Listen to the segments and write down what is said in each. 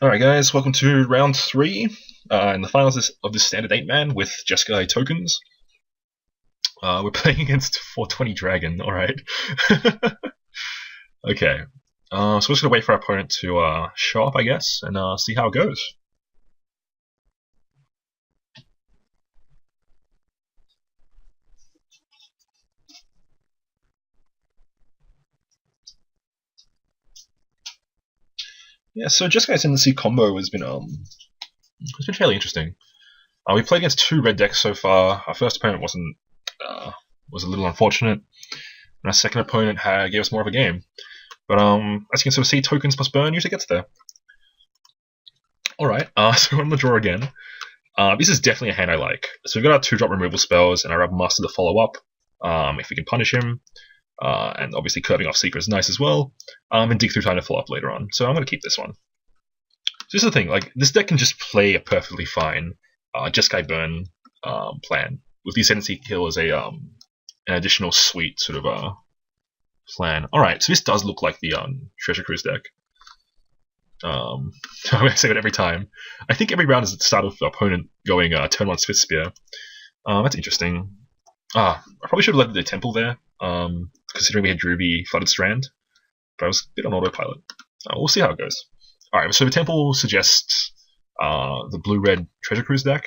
Alright guys, welcome to round 3 in the finals of this standard 8-man with Jeskai Tokens. We're playing against 420 Dragon, alright. Okay, so we're just going to wait for our opponent to show up, I guess, and see how it goes. Yeah, so Jeskai's Ascendancy combo has been fairly interesting. We played against 2 red decks so far. Our first opponent was a little unfortunate, and our second opponent gave us more of a game. But as you can sort of see, tokens plus burn usually gets there. Alright, so we're on the draw again. This is definitely a hand I like. So we've got our 2-drop removal spells and our Rebel Master to follow up, if we can punish him. And obviously curving off Seeker is nice as well. And Dig Through Time to follow up later on. So I'm going to keep this one. So this is the thing, like, this deck can just play a perfectly fine Jeskai Burn plan, with the Ascendancy Kill as an additional sweet sort of plan. Alright, so this does look like the Treasure Cruise deck. I'm going to say it every time. I think every round is at the start of the opponent going turn 1 Swift Spear. That's interesting. I probably should have led the Temple there, considering we had Druby Flooded Strand, but I was a bit on autopilot. We'll see how it goes. Alright, so the Temple suggests the blue-red Treasure Cruise deck,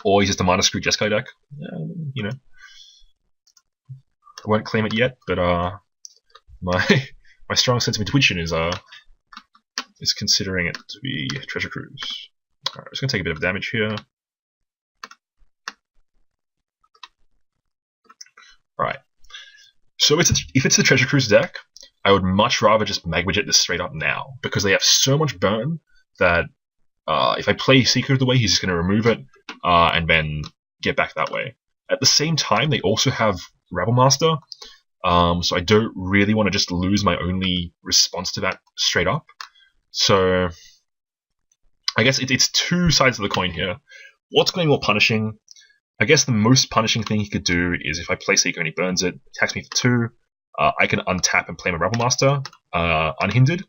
or he's just a Mana Screw Jeskai deck. You know, I won't claim it yet, but my strong sense of intuition is considering it to be Treasure Cruise. Alright, I'm just gonna take a bit of damage here. Alright, so if it's the Treasure Cruise deck, I would much rather just Magma Jet this straight up now, because they have so much burn that if I play Seeker the way, he's just going to remove it and then get back that way. At the same time, they also have Rebel Master, so I don't really want to just lose my only response to that straight up. So I guess it's 2 sides of the coin here. What's going to be more punishing? I guess the most punishing thing he could do is if I play Seeker and he burns it, attacks me for 2, I can untap and play my Rebel Master unhindered.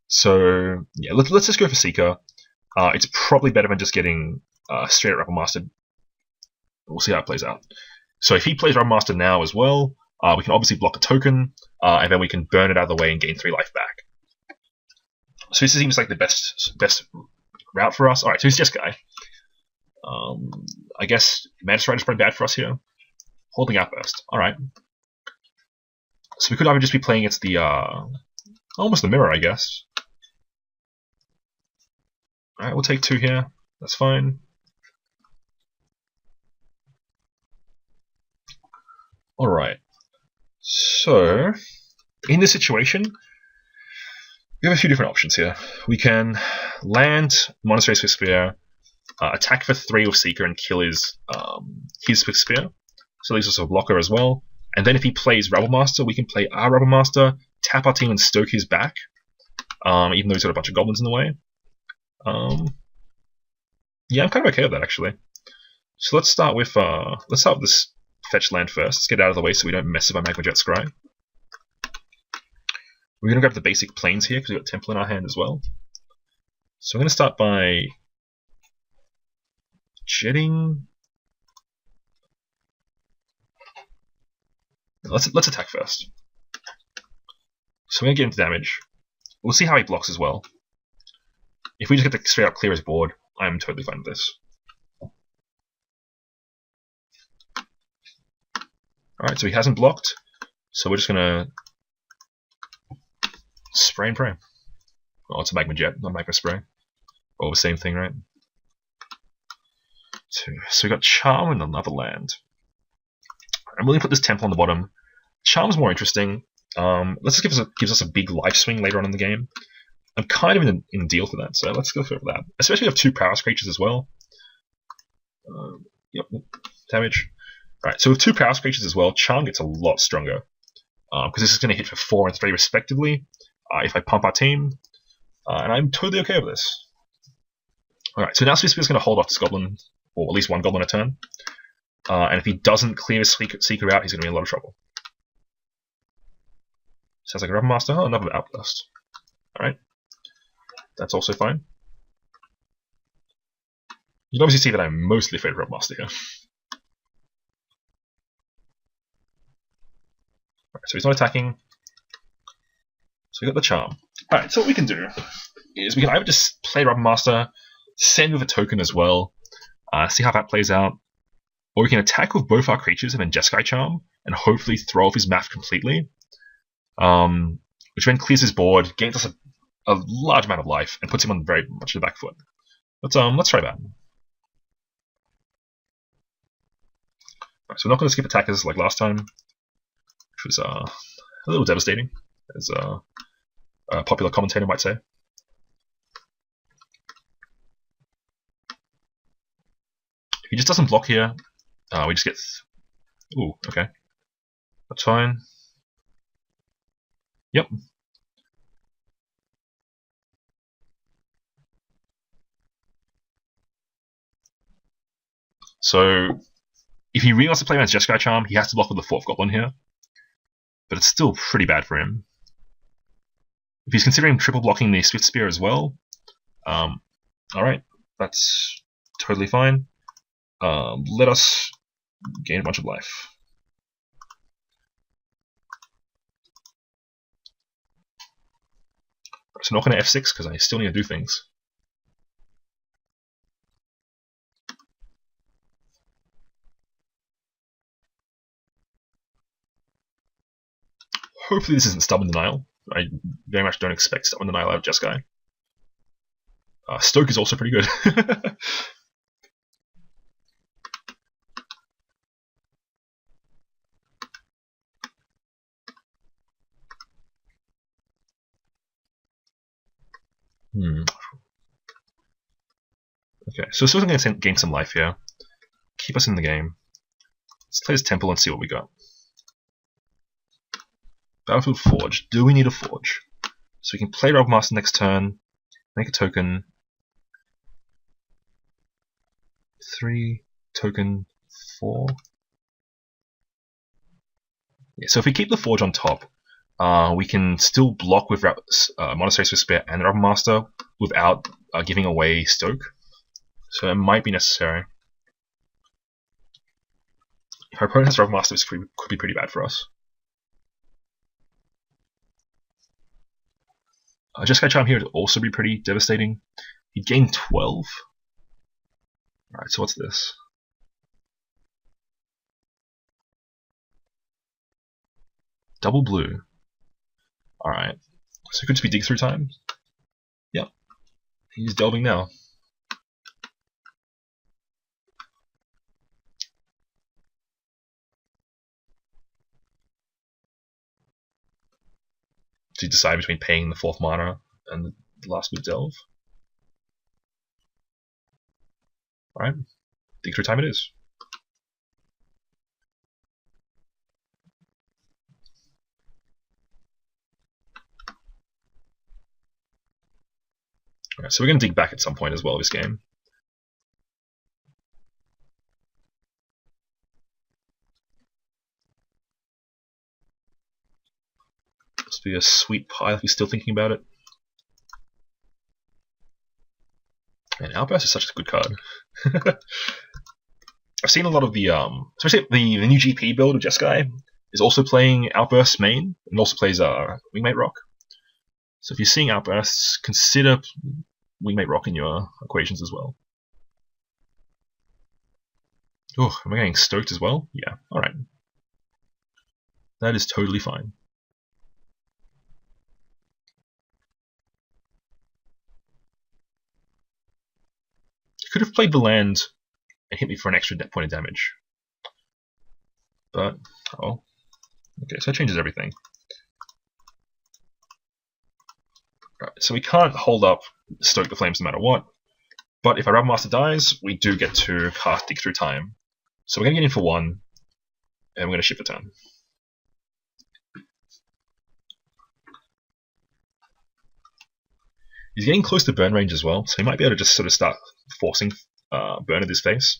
So yeah, let's just go for Seeker. It's probably better than just getting straight at Rebel Master. We'll see how it plays out. So if he plays Rebel Master now as well, we can obviously block a token, and then we can burn it out of the way and gain 3 life back. So this seems like the best route for us. Alright, so he's Jeskai. I guess Mantis Rider is probably bad for us here. Holding Outburst. Alright. So we could either just be playing against the almost the mirror, I guess. Alright, we'll take 2 here. That's fine. Alright. So, in this situation, we have a few different options here. We can land Monastery Swift Spear, attack for 3 with Seeker and kill his Swift Spear. So leaves us a blocker as well. And then if he plays Rebel Master, we can play our Rebel Master, tap our team and stoke his back, even though he's got a bunch of goblins in the way. Yeah, I'm kind of okay with that actually. So let's start with this fetch land first. Let's get it out of the way so we don't mess with our Magma Jet Scry. We're going to grab the basic planes here because we've got Temple in our hand as well. So I'm going to start by jetting. Let's attack first. So we're going to get into damage. We'll see how he blocks as well. If we just get to straight up clear his board, I'm totally fine with this. Alright, so he hasn't blocked, so we're just going to spray and pray. Oh, it's a Magma Jet, not Magma Spray. Oh, the same thing, right? So we got Charm and another land. I'm willing to put this Temple on the bottom. Charm's more interesting. Let's just gives us a big life swing later on in the game. I'm kind of in a deal for that, so let's go for that. Especially if we have 2 Prowess creatures as well. Yep, damage. Alright, so with 2 Prowess creatures as well, Charm gets a lot stronger. Because this is going to hit for 4 and 3 respectively, if I pump our team. And I'm totally okay with this. Alright, so now Swift Spear is going to hold off this goblin, or at least 1 goblin a turn. And if he doesn't clear his Seeker out, he's going to be in a lot of trouble. Sounds like a Rebel Master. Oh, another Outburst. Alright. That's also fine. You can obviously see that I'm mostly afraid of Robmaster here. Alright, so he's not attacking. So we got the charm. Alright, so what we can do is we can either just play Robmaster, send with a token as well, see how that plays out, or we can attack with both our creatures and then Jeskai Charm, and hopefully throw off his math completely, which then clears his board, gains us a large amount of life, and puts him on very much the back foot. Let's try that. Right, so we're not going to skip attackers like last time, which was a little devastating, as a popular commentator might say. If he just doesn't block here, we just get... Ooh, okay. That's fine. Yep. So, if he really wants to play against Jeskai Charm, he has to block with the 4th Goblin here. But it's still pretty bad for him. If he's considering triple blocking the Swift Spear as well, alright, that's totally fine. Let us gain a bunch of life. So I'm not going to F6 because I still need to do things. Hopefully this isn't Stubborn Denial. I very much don't expect Stubborn Denial out of Jeskai. Stoke is also pretty good. Okay, so still going to gain some life here. Keep us in the game. Let's play this Temple and see what we got. Battlefield Forge. Do we need a Forge? So we can play Robmaster next turn, make a token. 3, token 4. Yeah, so if we keep the Forge on top, we can still block with Monastery Swift Spear and Robmaster without giving away Stoke. So it might be necessary. If our opponent has Robmaster, this could be pretty bad for us. Jeskai Charm here would also be pretty devastating. He'd gain 12. Alright, so what's this? Double blue. Alright. So it could just be dig through time. Yep. He's delving now. To decide between paying the 4th mana and the last with delve. Alright. Dig through time it is. Alright, so we're going to dig back at some point as well this game. This would be a sweet pie if we're still thinking about it. And Outburst is such a good card. I've seen a lot of the, especially the new GP build of Jeskai is also playing Outburst main, and also plays Wingmate Rock. So if you're seeing Outbursts, consider Wingmate Rock in your equations as well. Oh, am I getting stoked as well? Yeah, alright. That is totally fine. Could have played the land and hit me for an extra point of damage. But, oh. Okay, so that changes everything. Right, so we can't hold up Stoke the Flames no matter what. But if our Rabmaster dies, we do get to cast Dig Through Time. So we're going to get in for 1, and we're going to shift a turn. He's getting close to burn range as well, so he might be able to just sort of start forcing burn at his face.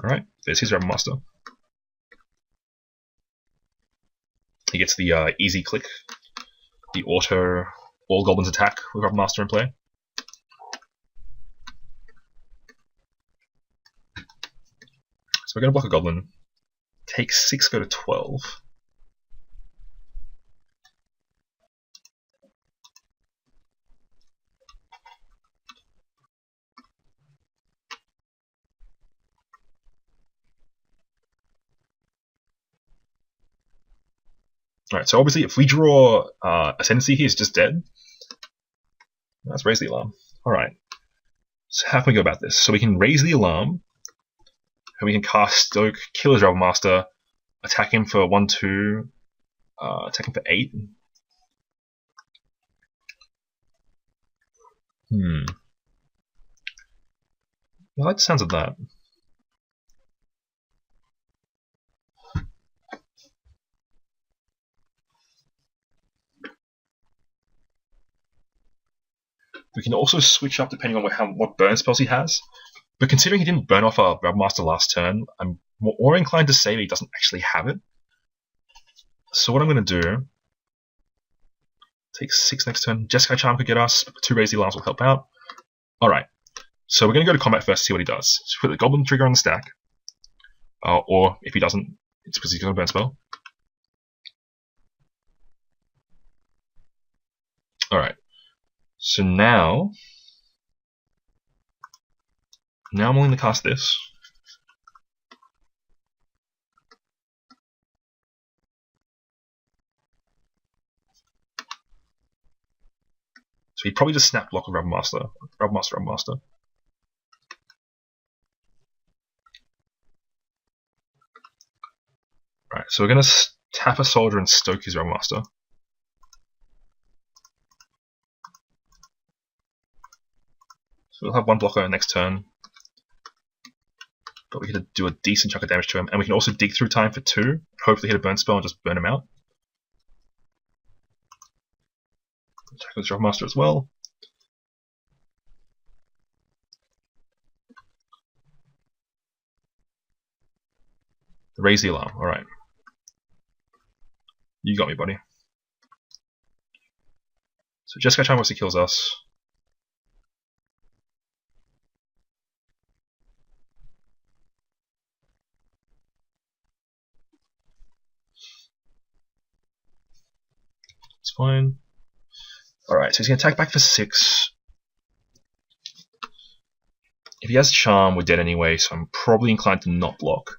Alright, there's his Rabmaster. He gets the easy click the auto all goblins attack with Rebel Master in play. So we're going to block a goblin. Take 6, go to 12. Alright, so obviously if we draw Ascendancy, he's just dead. Let's raise the alarm. Alright. So how can we go about this? So we can raise the alarm, and we can cast Stoke, kill his Rebel Master, attack him for 1-2, attack him for 8. I like the sounds of that. We can also switch up depending on what burn spells he has. But considering he didn't burn off our Rebel Master last turn, I'm more inclined to say that he doesn't actually have it. So what I'm going to do, take 6 next turn. Jeskai Charm could get us. 2 raise the alarms will help out. Alright, so we're going to go to combat first to see what he does. So put the Goblin trigger on the stack. Or if he doesn't, it's because he's got a burn spell. Alright, so now I'm willing to cast this. So he'd probably just snap block with Rebel Master. Rebel Master, Rebel Master. Right, so we're going to tap a soldier and stoke his Rebel Master. So we'll have 1 blocker next turn. But we can do a decent chunk of damage to him. And we can also dig through time for 2. Hopefully hit a burn spell and just burn him out. Attack with Rebel Master as well. Raise the alarm, alright. You got me, buddy. So Jeskai Tokens obviously kills us. It's fine. Alright, so he's going to attack back for 6. If he has Charm, we're dead anyway, so I'm probably inclined to not block.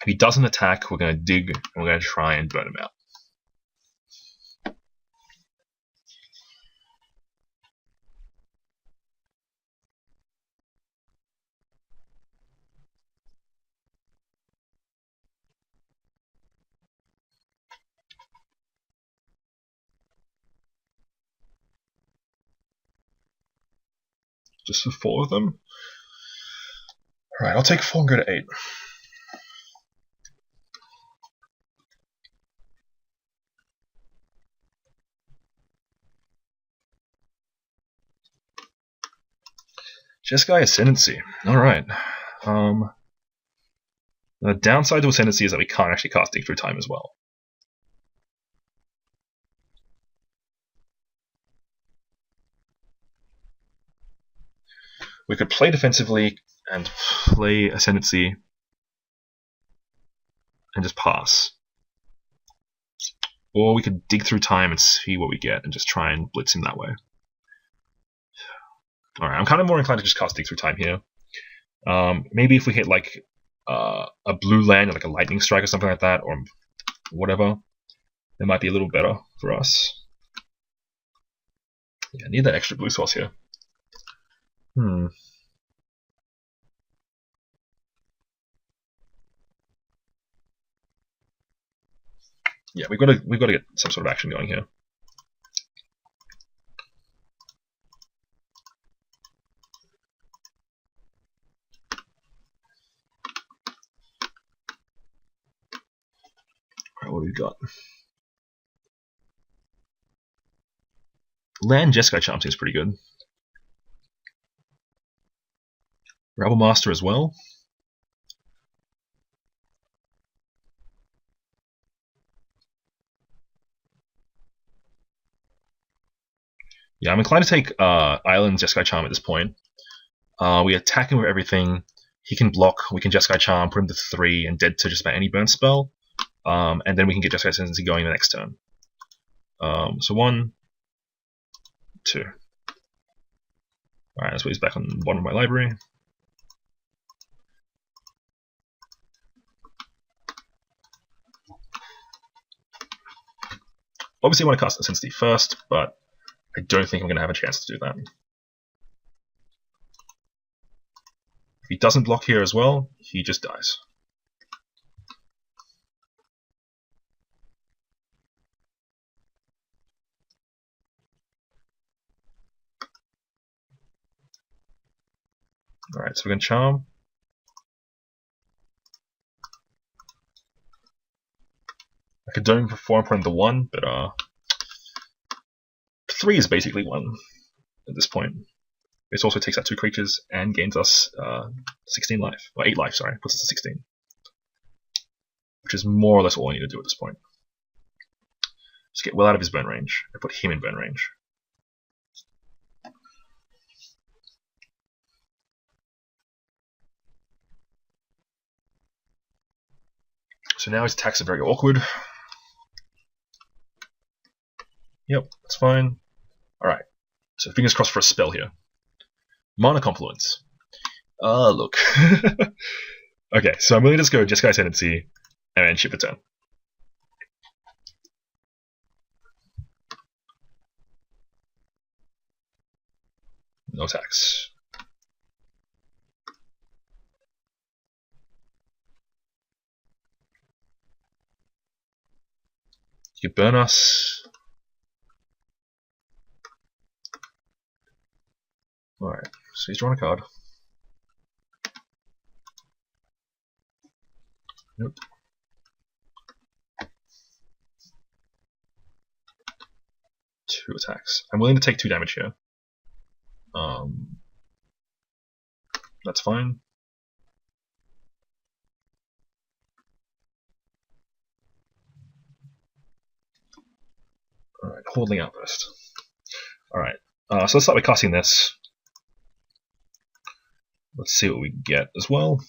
If he doesn't attack, we're going to dig, and we're going to try and burn him out. Just for 4 of them? Alright, I'll take 4 and go to 8. Jeskai Ascendancy. Alright. The downside to Ascendancy is that we can't actually cast Dig Through Time as well. We could play defensively and play Ascendancy and just pass. Or we could dig through time and see what we get and just try and blitz him that way. Alright, I'm kind of more inclined to just cast Dig Through Time here. Maybe if we hit like a blue land, like a lightning strike or something like that, or whatever, it might be a little better for us. Yeah, I need that extra blue source here. Yeah, we've got to get some sort of action going here. Alright, what do we got? Land Jeskai Charm seems pretty good. Rebel Master as well. Yeah, I'm inclined to take Island's Jeskai Charm at this point. We attack him with everything. He can block. We can Jeskai Charm, put him to 3, and dead to just about any burn spell. And then we can get Jeskai Tendency going the next turn. So 1, 2. Alright, that's why he's back on the bottom of my library. Obviously I want to cast Intensity first, but I don't think I'm going to have a chance to do that. If he doesn't block here as well, he just dies. Alright, so we're going to Charm. I could dome for 4 and put him to 1, but 3 is basically 1 at this point. This also takes out 2 creatures and gains us 16 life, or 8 life, sorry, puts us to 16. Which is more or less all I need to do at this point. Just get well out of his burn range, and put him in burn range. So now his attacks are very awkward. Yep, that's fine. Alright, so fingers crossed for a spell here. Mana Confluence. Look. Okay, so I'm willing to just go Jeskai Tendency and then ship a turn. No attacks. You burn us. Alright, so he's drawn a card. Nope. Two attacks. I'm willing to take 2 damage here. That's fine. Alright, Holding Outburst. Alright, so let's start by casting this. Let's see what we get as well.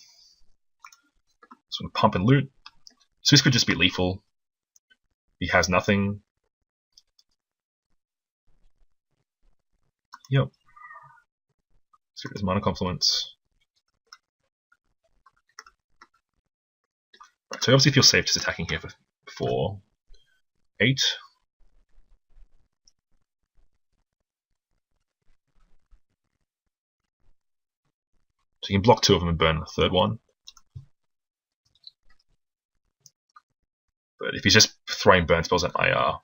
Sort of pump and loot. So this could just be lethal. He has nothing. Yep. So there's Mana Confluence. Right, so I obviously feel safe just attacking here for 8. So you can block 2 of them and burn the 3rd one. But if he's just throwing burn spells at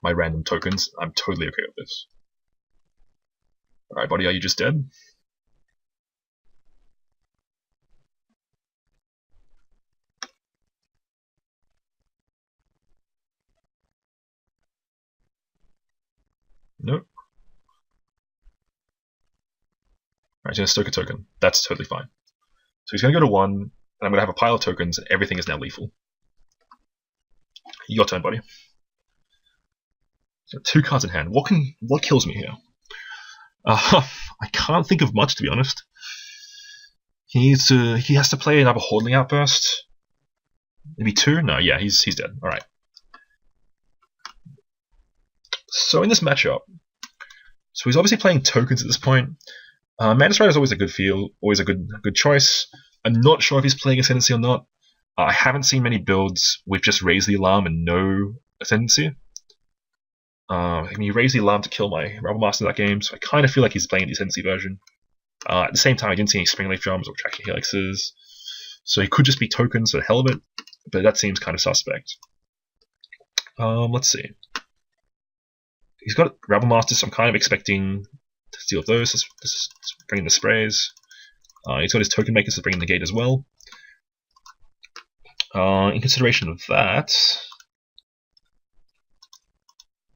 my random tokens, I'm totally okay with this. Alright, buddy, are you just dead? Nope. Alright, he's going to stoke a token. That's totally fine. So he's going to go to 1, and I'm going to have a pile of tokens, and everything is now lethal. Your turn, buddy. So 2 cards in hand. What kills me here? I can't think of much, to be honest. He has to play another Holding Outburst. Maybe 2? No, yeah, he's dead. Alright. So in this matchup, so he's obviously playing tokens at this point. Mantis Rider is always a good feel, always a good choice. I'm not sure if he's playing Ascendancy or not. I haven't seen many builds with just Raise the Alarm and no Ascendancy. I mean, he raised the alarm to kill my Rebel Master in that game, so I kind of feel like he's playing the Ascendancy version. At the same time, I didn't see any Springleaf Drums or Tracking Helixes, so he could just be tokens for the hell of it, but that seems kind of suspect. Let's see. He's got Rebel Masters, so I'm kind of expecting to steal those. Let's bring in the sprays. He's got his Token Makers to bring in the gate as well. In consideration of that,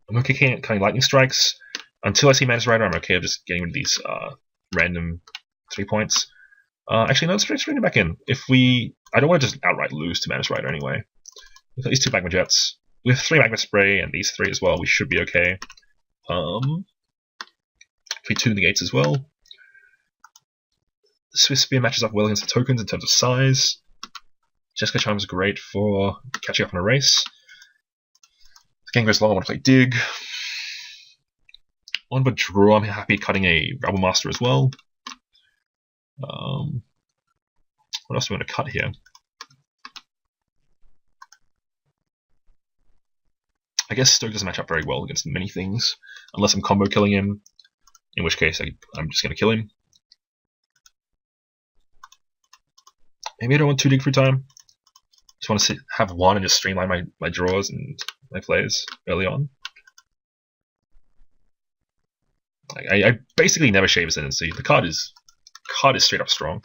I'm okay kind of Lightning Strikes. Until I see Mantis Rider, I'm okay with just getting rid of these random 3 points. Actually, no, let's bring it back in. I don't want to just outright lose to Mantis Rider anyway. We've got these 2 Magma Jets. With 3 Magma Spray and these 3 as well, we should be okay. Hopefully 2 negates as well. The Swiss Spear matches up well against the tokens in terms of size. Jeskai Charm is great for catching up on a race. If the game goes long, I want to play Dig. On but draw, I'm happy cutting a Rebel Master as well. What else do we want to cut here? I guess Stoke doesn't match up very well against many things, unless I'm combo killing him, in which case I'm just going to kill him. Maybe I don't want 2 dig through time. Just want to have 1 and just streamline my draws and my plays early on. I basically never shave Ascendancy. The card is straight up strong.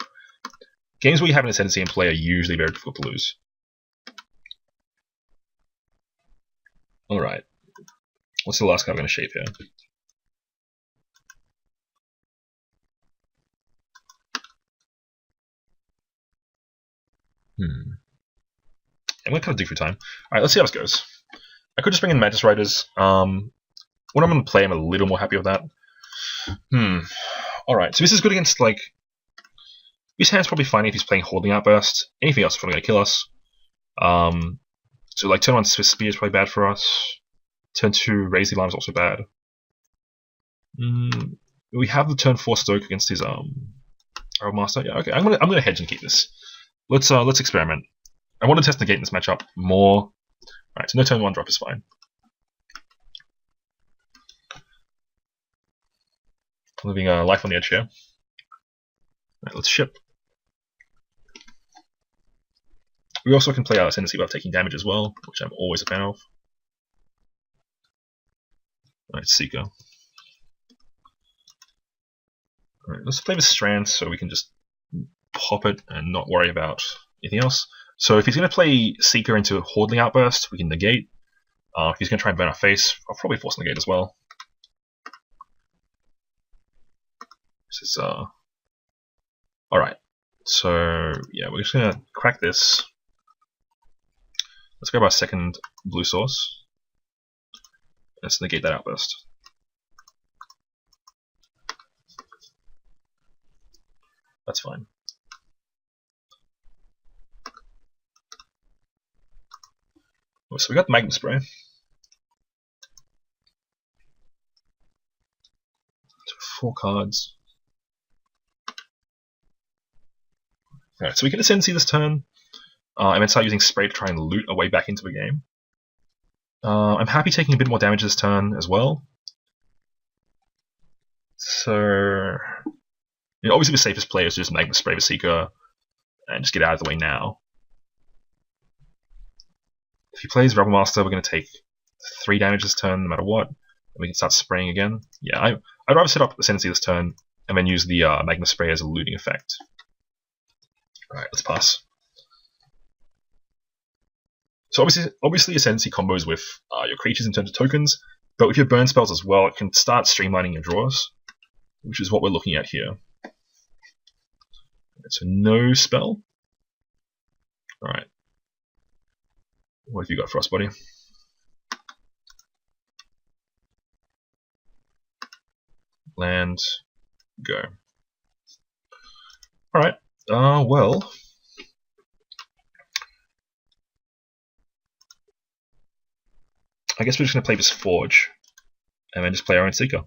Games where you have an Ascendancy in play are usually very difficult to lose. Alright. What's the last card I'm going to shave here? I'm going to cut a dig through time. Alright, let's see how this goes. I could just bring in Mantis Riders. When I'm going to play, I'm a little more happy with that. Alright, so this is good against, like... This hand's probably fine if he's playing Holding Outburst. Anything else is probably going to kill us. So, like, turn 1 Swiss Spear is probably bad for us. Turn 2 Raise the Alarm is also bad. We have the turn 4 Stoke against his Arrow Master. Yeah, okay. I'm gonna hedge and keep this. Let's experiment. I want to test negate in this matchup more. Alright, so no turn 1 drop is fine. Living a life on the edge here. Alright, let's ship. We also can play our Ascendancy without taking damage as well, which I'm always a fan of. Alright, Seeker. Alright, let's play with Strand so we can just pop it and not worry about anything else. So if he's going to play Seeker into Hoarding Outburst, we can negate. If he's going to try and burn our face, I'll probably force negate as well. This is, alright. So, yeah, we're just going to crack this. Let's grab our second blue source. Let's negate that outburst. That's fine. Oh, so we got Magma Spray. 4 cards. Alright, so we can Ascendancy this turn. And then start using Spray to try and loot our way back into the game. I'm happy taking a bit more damage this turn as well. So, you know, obviously the safest play is just Magma Spray the Seeker and just get out of the way now. If he plays Rebel Master, we're going to take 3 damage this turn no matter what. And we can start spraying again. Yeah, I'd rather set up Ascendancy this turn and then use the Magma Spray as a looting effect. Alright, let's pass. So obviously Ascendancy combos with your creatures in terms of tokens, but with your burn spells as well, it can start streamlining your draws, which is what we're looking at here. So no spell. Alright. What have you got for us, buddy? Land. Go. Alright. Well... I guess we're just going to play this Forge, and then just play our own Seeker.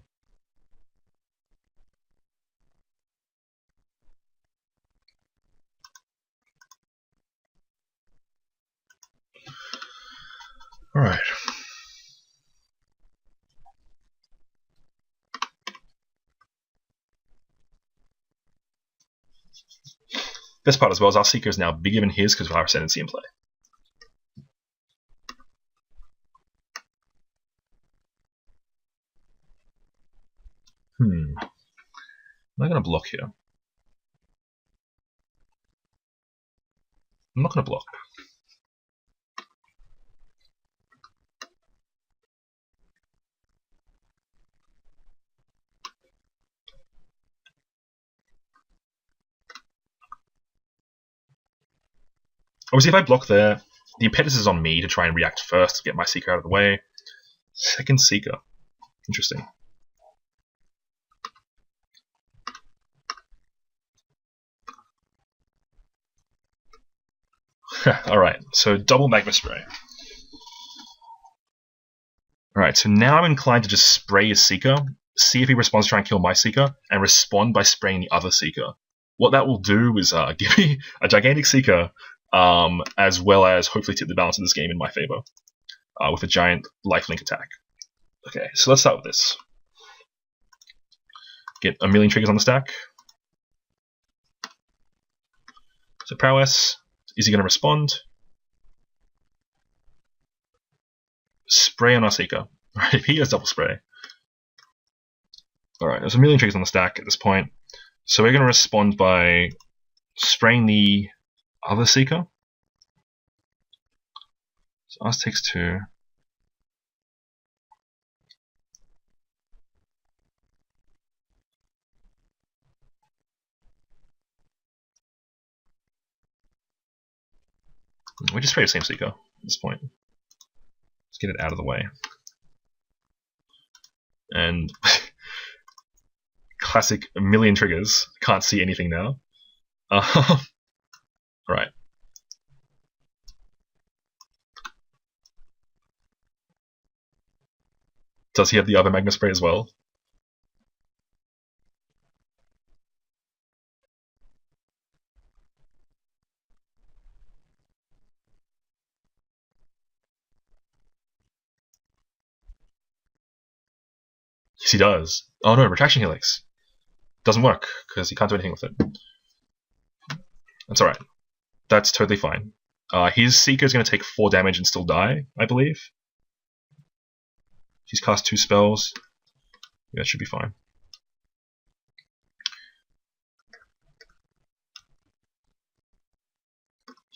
Alright. Best part as well is our Seeker is now bigger than his because of our Ascendancy in play. Am I going to block here? I'm not going to block. Obviously, if I block there, the impetus is on me to try and react first to get my Seeker out of the way. Second Seeker. Interesting. Alright, so double magma spray. Alright, so now I'm inclined to just spray his Seeker, see if he responds to try and kill my Seeker, and respond by spraying the other Seeker. What that will do is give me a gigantic Seeker, as well as hopefully tip the balance of this game in my favor, with a giant lifelink attack. Okay, so let's start with this. Get a million triggers on the stack. So prowess, is he going to respond? Spray on our Seeker. Right, if he has double spray. Alright, there's a million triggers on the stack at this point. So we're going to respond by spraying the other Seeker. So ours takes 2. We just spray the same Seeker at this point. Let's get it out of the way. And classic a million triggers. Can't see anything now. Right. Does he have the other magma spray as well? Yes, he does. Oh no, retraction helix. Doesn't work, because he can't do anything with it. That's alright. That's totally fine. His Seeker is going to take 4 damage and still die, I believe. He's cast 2 spells. Yeah, that should be fine.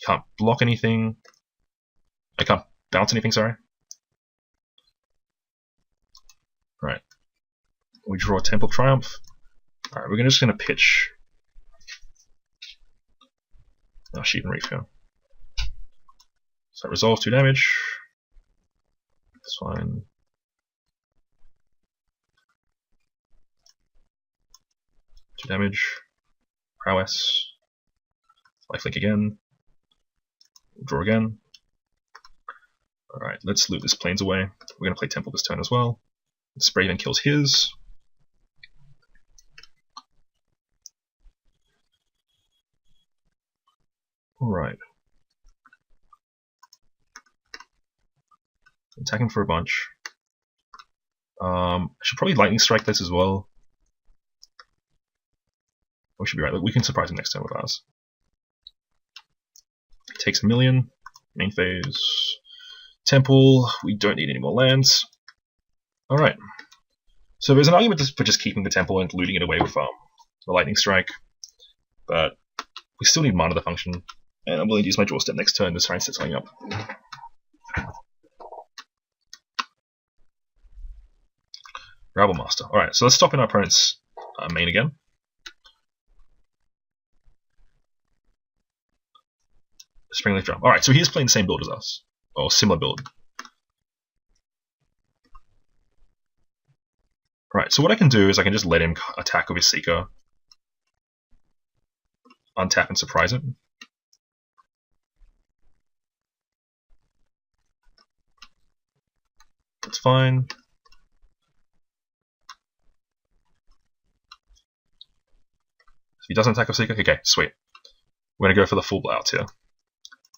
Can't block anything. I can't bounce anything, sorry. Right. We draw a Temple Triumph. Alright, we're just going to pitch. Oh, Sheep and Reef here. So that resolves 2 damage. That's fine. Two damage. Prowess. Lifelink again. Draw again. Alright, let's loot this Plains away. We're going to play Temple this turn as well. Spray even kills his. Alright. Attacking for a bunch. I should probably Lightning Strike this as well. We should be right. We can surprise him next turn with ours. Takes a million. Main phase. Temple. We don't need any more lands. Alright. So there's an argument for just keeping the Temple and looting it away with the Lightning Strike. But we still need mana to function. And I'm willing to use my draw step next turn to try and set something up. Rabble Master. Alright, so let's stop in our opponent's main again. Springleaf Drum. Alright, so he's playing the same build as us. Or similar build. Alright, so what I can do is I can just let him attack with his Seeker. Untap and surprise it. That's fine. If he doesn't attack with Seeker, okay, sweet. We're going to go for the full blowout here.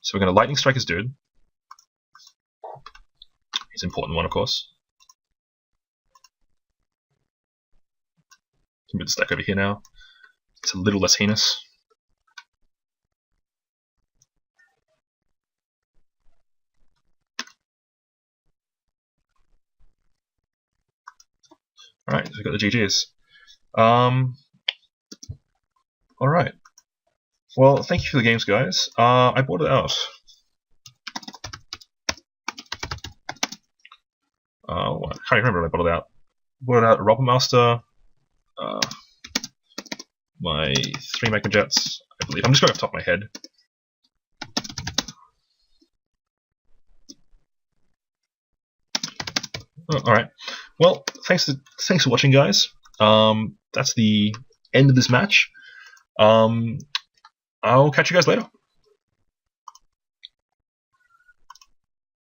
So we're going to Lightning Strike his dude. He's an important one, of course. Can move the stack over here now. It's a little less heinous. Alright, so we've got the GGs. Alright. Well, thank you for the games, guys. I bought it out. I can't remember when I bought it out. Bought it out at Rabble Master. My 3 Magma Jets, I believe. I'm just going off the top of my head. Oh, alright. Well, thanks for watching, guys. That's the end of this match. I'll catch you guys later.